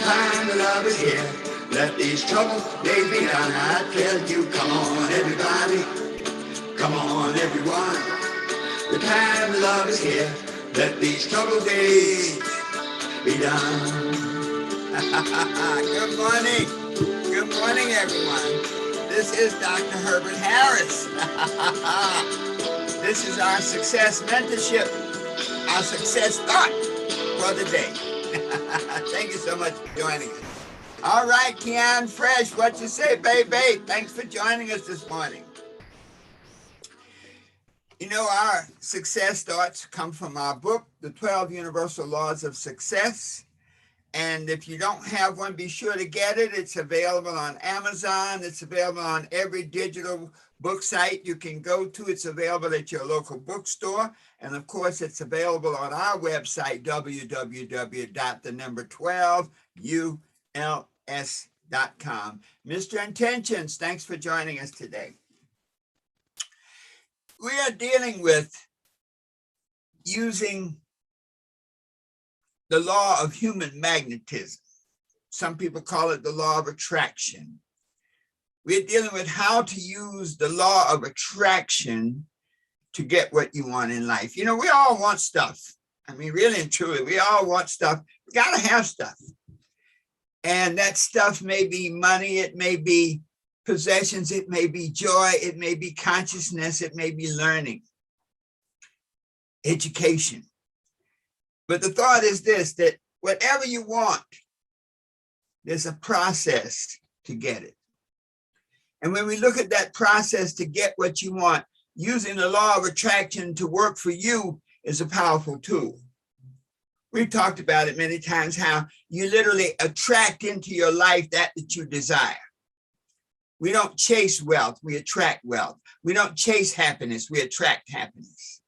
time of love is here. Let these troubled days be done. I tell you, come on everybody, come on everyone. The time of love is here. Let these troubled days be done. Good morning. Good morning, everyone. This is Dr. Herbert Harris. This is our success mentorship, our success thought for the day. Thank you so much for joining us. All right, Keon Fresh, what you say, baby? Thanks for joining us this morning. You know, our success thoughts come from our book, The 12 Universal Laws of Success. And if you don't have one, be sure to get it. It's available on Amazon. It's available on every digital book site you can go to. It's available at your local bookstore. And of course, it's available on our website, www.12uls.com. Mr. Intentions, thanks for joining us today. We are dealing with using the law of human magnetism. Some people call it the law of attraction. We're dealing with how to use the law of attraction to get what you want in life. You know, we all want stuff. I mean, really and truly, we all want stuff. We gotta have stuff. And that stuff may be money, it may be possessions, it may be joy, it may be consciousness, it may be learning, education. But the thought is this, that whatever you want, there's a process to get it. And when we look at that process to get what you want, using the law of attraction to work for you is a powerful tool. We've talked about it many times, how you literally attract into your life that you desire. We don't chase wealth, we attract wealth. We don't chase happiness, we attract happiness.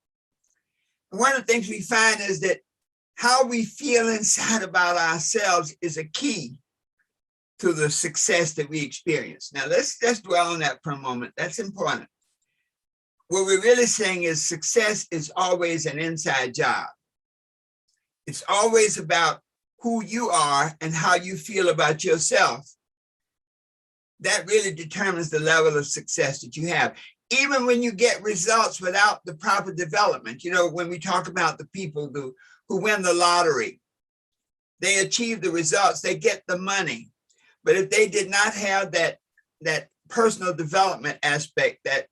And one of the things we find is that how we feel inside about ourselves is a key to the success that we experience. Now, let's dwell on that for a moment. That's important. What we're really saying is success is always an inside job. It's always about who you are and how you feel about yourself. That really determines the level of success that you have. Even when you get results without the proper development, you know, when we talk about the people who win the lottery, they achieve the results, they get the money. But if they did not have that personal development aspect, that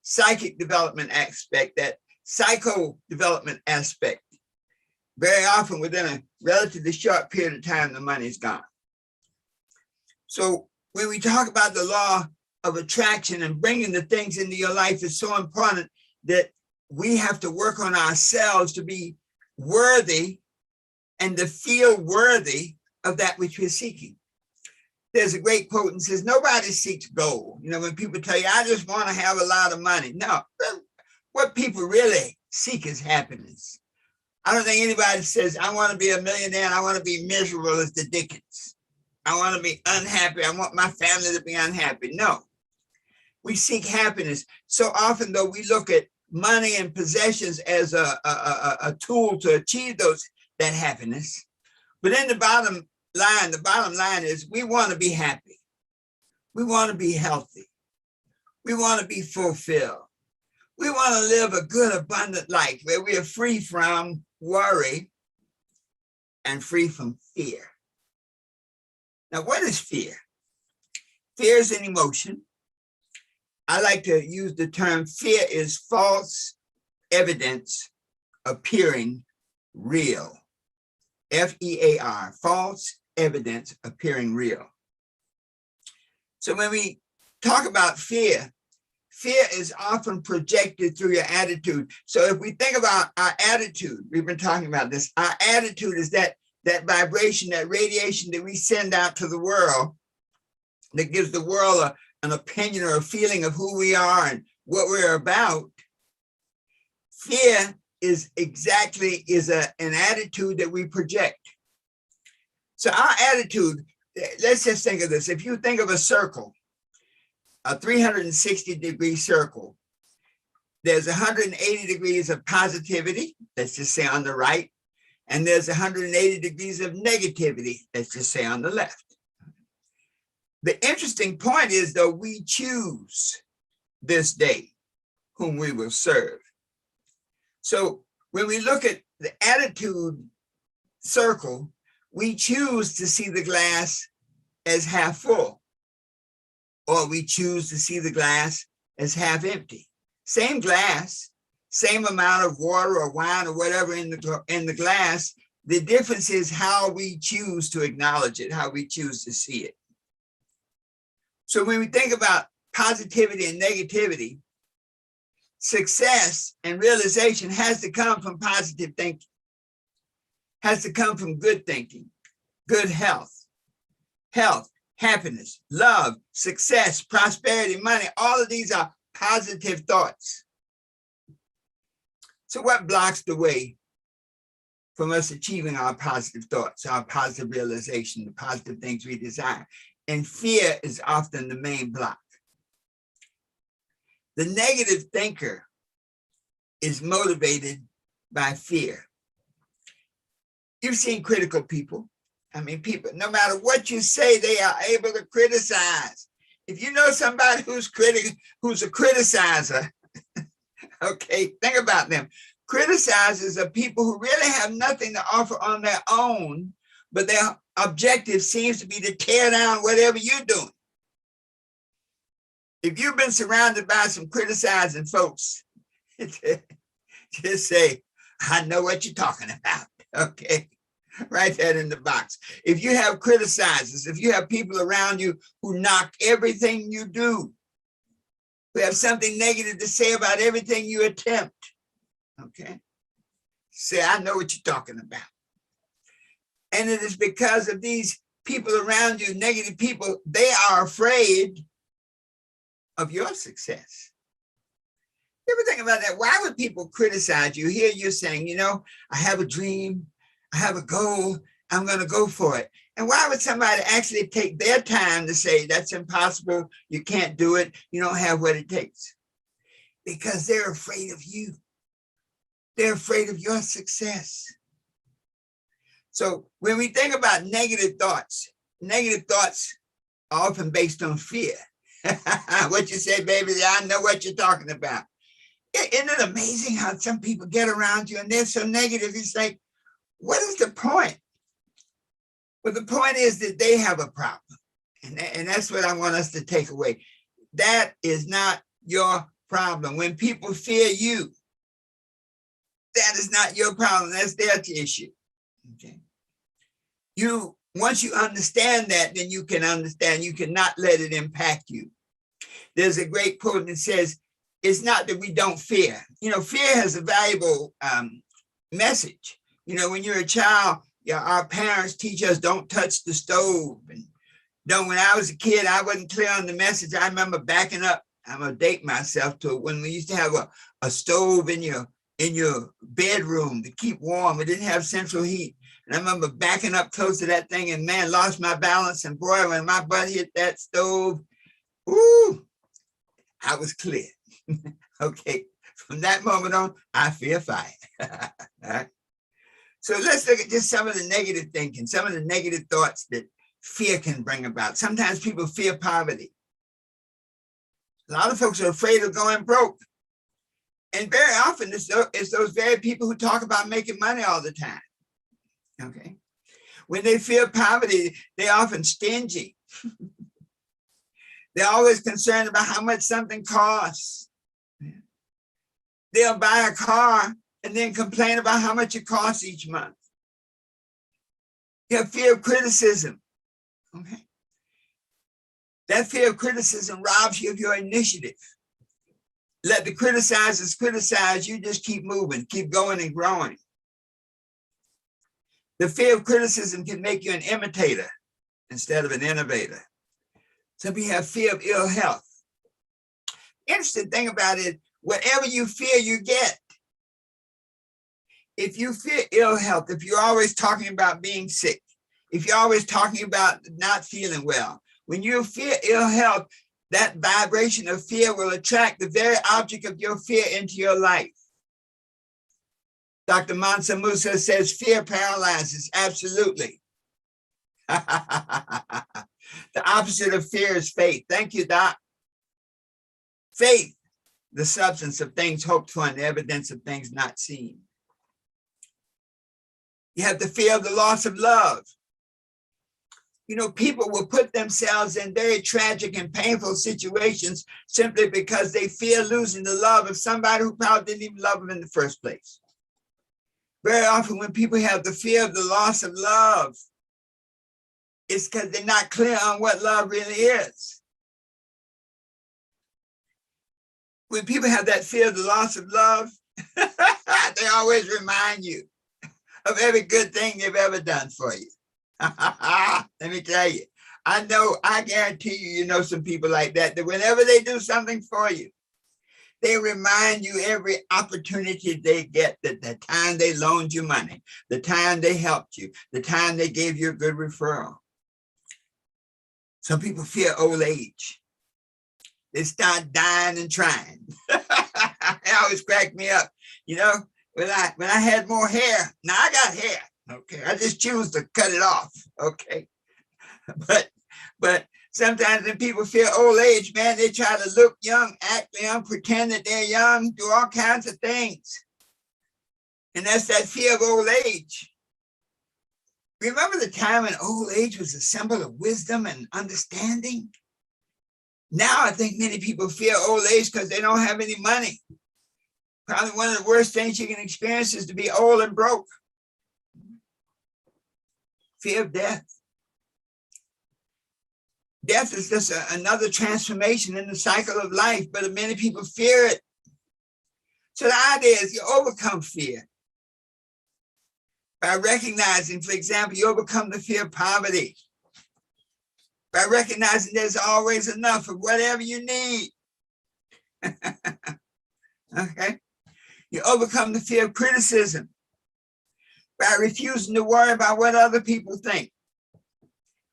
psychic development aspect, that psycho development aspect, very often within a relatively short period of time, the money's gone. So when we talk about the law of attraction and bringing the things into your life, is so important that we have to work on ourselves to be worthy and to feel worthy of that which we're seeking. There's a great quote and says, nobody seeks gold. You know, when people tell you, I just want to have a lot of money. No, what people really seek is happiness. I don't think anybody says, I want to be a millionaire and I want to be miserable as the Dickens. I want to be unhappy. I want my family to be unhappy. No, we seek happiness. So often, though, we look at money and possessions as a tool to achieve that happiness. But in the bottom line is we want to be happy. We want to be healthy. We want to be fulfilled. We want to live a good, abundant life where we are free from worry and free from fear. Now, what is fear? Fear is an emotion. I like to use the term fear is false evidence appearing real. F-E-A-R, false evidence appearing real. So when we talk about fear, fear is often projected through your attitude. So if we think about our attitude, we've been talking about this, our attitude is that vibration, that radiation that we send out to the world that gives the world an opinion or a feeling of who we are and what we're about. Fear is an attitude that we project. So our attitude, let's just think of this. If you think of a circle, a 360-degree circle, there's 180 degrees of positivity, let's just say on the right, And there's 180 degrees of negativity, let's just say, on the left. The interesting point is, though, we choose this day whom we will serve. So when we look at the attitude circle, we choose to see the glass as half full, or we choose to see the glass as half empty. Same glass, same amount of water or wine or whatever in the glass. The difference is how we choose to acknowledge it, how we choose to see it. So when we think about positivity and negativity, success and realization has to come from positive thinking, has to come from good thinking, good health, happiness, love, success, prosperity, money. All of these are positive thoughts. So what blocks the way from us achieving our positive thoughts, our positive realization, the positive things we desire? And fear is often the main block. The negative thinker is motivated by fear. You've seen critical people. I mean, people, no matter what you say, they are able to criticize. If you know somebody who's a criticizer, okay, think about them. Criticizers are people who really have nothing to offer on their own, but their objective seems to be to tear down whatever you're doing. If you've been surrounded by some criticizing folks, just say, I know what you're talking about, okay? Write that in the box. If you have criticizers, if you have people around you who knock everything you do, who have something negative to say about everything you attempt, okay? Say, I know what you're talking about. And it is because of these people around you, negative people, they are afraid of your success. You ever think about that? Why would people criticize you? Here you're saying, you know, I have a dream, I have a goal, I'm going to go for it. And why would somebody actually take their time to say, that's impossible, you can't do it, you don't have what it takes? Because they're afraid of you. They're afraid of your success. So when we think about negative thoughts are often based on fear. What you say, baby, I know what you're talking about. Isn't it amazing how some people get around you and they're so negative? It's like, what is the point? Well, the point is that they have a problem. And that's what I want us to take away. That is not your problem. When people fear you, that is not your problem. That's their issue. Okay. Once you understand that, then you can understand you cannot let it impact you. There's a great quote that says, it's not that we don't fear. You know, fear has a valuable message. You know, when you're a child, our parents teach us don't touch the stove. And when I was a kid, I wasn't clear on the message. I remember backing up. I'm gonna date myself to when we used to have a stove in your bedroom to keep warm. It didn't have central heat. And I remember backing up close to that thing and man, lost my balance. And boy, when my butt hit that stove, ooh, I was clear. Okay, from that moment on, I fear fire. All right. So let's look at just some of the negative thinking, some of the negative thoughts that fear can bring about. Sometimes people fear poverty. A lot of folks are afraid of going broke. And very often it's those very people who talk about making money all the time. Okay. When they fear poverty, they're often stingy. They're always concerned about how much something costs. They'll buy a car and then complain about how much it costs each month. You have fear of criticism. Okay. That fear of criticism robs you of your initiative. Let the criticizers criticize, you just keep moving, keep going and growing. The fear of criticism can make you an imitator instead of an innovator. Some people have fear of ill health. Interesting thing about it, whatever you fear, you get. If you fear ill health, if you're always talking about being sick, if you're always talking about not feeling well, when you fear ill health, that vibration of fear will attract the very object of your fear into your life. Dr. Mansa Musa says fear paralyzes. Absolutely. The opposite of fear is faith. Thank you, Doc. Faith, the substance of things hoped for and the evidence of things not seen. You have the fear of the loss of love. You know, people will put themselves in very tragic and painful situations simply because they fear losing the love of somebody who probably didn't even love them in the first place. Very often when people have the fear of the loss of love, it's because they're not clear on what love really is. When people have that fear of the loss of love, they always remind you of every good thing they've ever done for you. Let me tell you, I guarantee you, you know some people like that, that whenever they do something for you, they remind you every opportunity they get, that the time they loaned you money, the time they helped you, the time they gave you a good referral. Some people fear old age. They start dying and trying. It always cracked me up. You know, when I had more hair, now I got hair. Okay, I just choose to cut it off. Okay, but sometimes when people fear old age, man, they try to look young, act young, pretend that they're young, do all kinds of things, and that's that fear of old age. Remember the time when old age was a symbol of wisdom and understanding? Now I think many people fear old age because they don't have any money. Probably one of the worst things you can experience is to be old and broke. Fear of death. Death is just another transformation in the cycle of life, but many people fear it. So the idea is you overcome fear by recognizing, for example, you overcome the fear of poverty by recognizing there's always enough of whatever you need. Okay? You overcome the fear of criticism by refusing to worry about what other people think.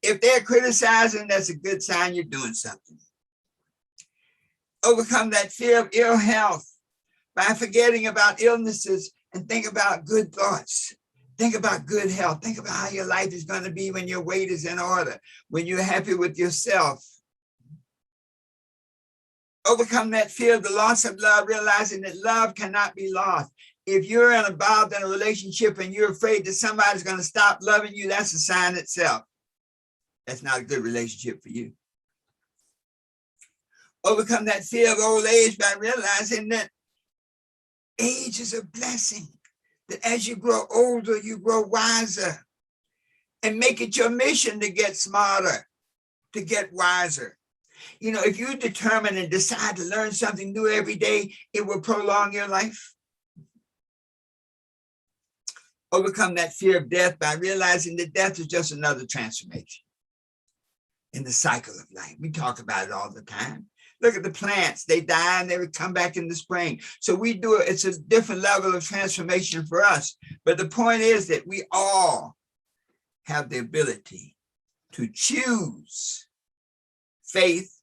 If they're criticizing, that's a good sign you're doing something. Overcome that fear of ill health by forgetting about illnesses and think about good thoughts. Think about good health. Think about how your life is going to be when your weight is in order, when you're happy with yourself. Overcome that fear of the loss of love, realizing that love cannot be lost. If you're involved in a relationship and you're afraid that somebody's going to stop loving you, that's a sign itself. That's not a good relationship for you. Overcome that fear of old age by realizing that age is a blessing. That as you grow older, you grow wiser. And make it your mission to get smarter, to get wiser. You know, if you determine and decide to learn something new every day, it will prolong your life. Overcome that fear of death by realizing that death is just another transformation in the cycle of life. We talk about it all the time. Look at the plants. They die and they would come back in the spring. So we do it. It's a different level of transformation for us. But the point is that we all have the ability to choose faith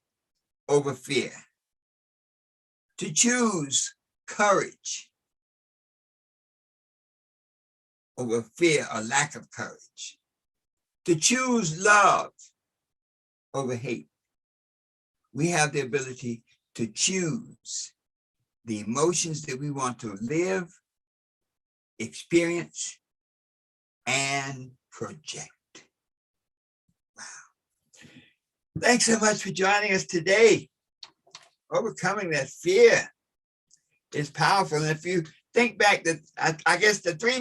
over fear, to choose courage over fear or lack of courage, to choose love over hate. We have the ability to choose the emotions that we want to live, experience, and project. Wow. Thanks so much for joining us today. Overcoming that fear is powerful. And if you think back, that I guess the three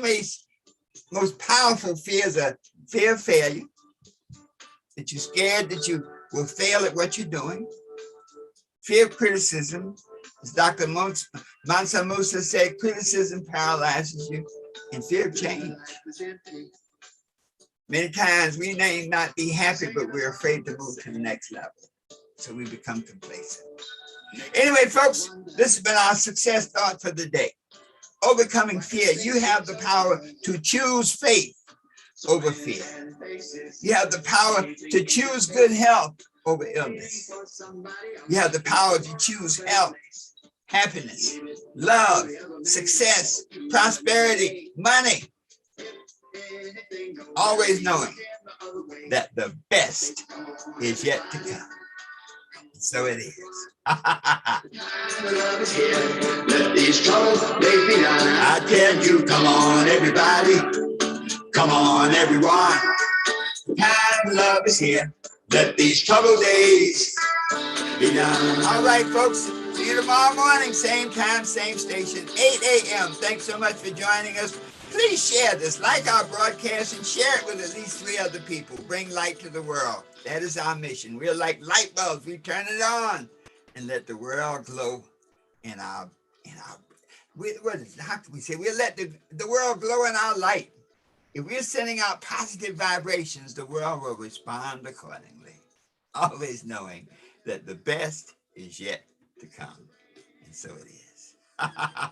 most powerful fears are fear of failure, that you're scared that you will fail at what you're doing. Fear of criticism, as Dr. Mansa Musa said, criticism paralyzes you, and fear of change. Many times we may not be happy, but we're afraid to move to the next level. So we become complacent. Anyway, folks, this has been our success thought for the day. Overcoming fear. You have the power to choose faith over fear. You have the power to choose good health over illness. You have the power to choose health happiness, love, success, prosperity, money. Always knowing that the best is yet to come. So it is. I tell you, come on, everybody. Come on, everyone. Time love is here. Let these troubled days be done. All right, folks. See you tomorrow morning. Same time, same station, 8 a.m. Thanks so much for joining us. Please share this. Like our broadcast and share it with at least 3 other people. Bring light to the world. That is our mission. We're like light bulbs. We turn it on and let the world glow in our how can we say? We'll let the world glow in our light. If we're sending out positive vibrations, the world will respond accordingly. Always knowing that the best is yet to come. And so it is.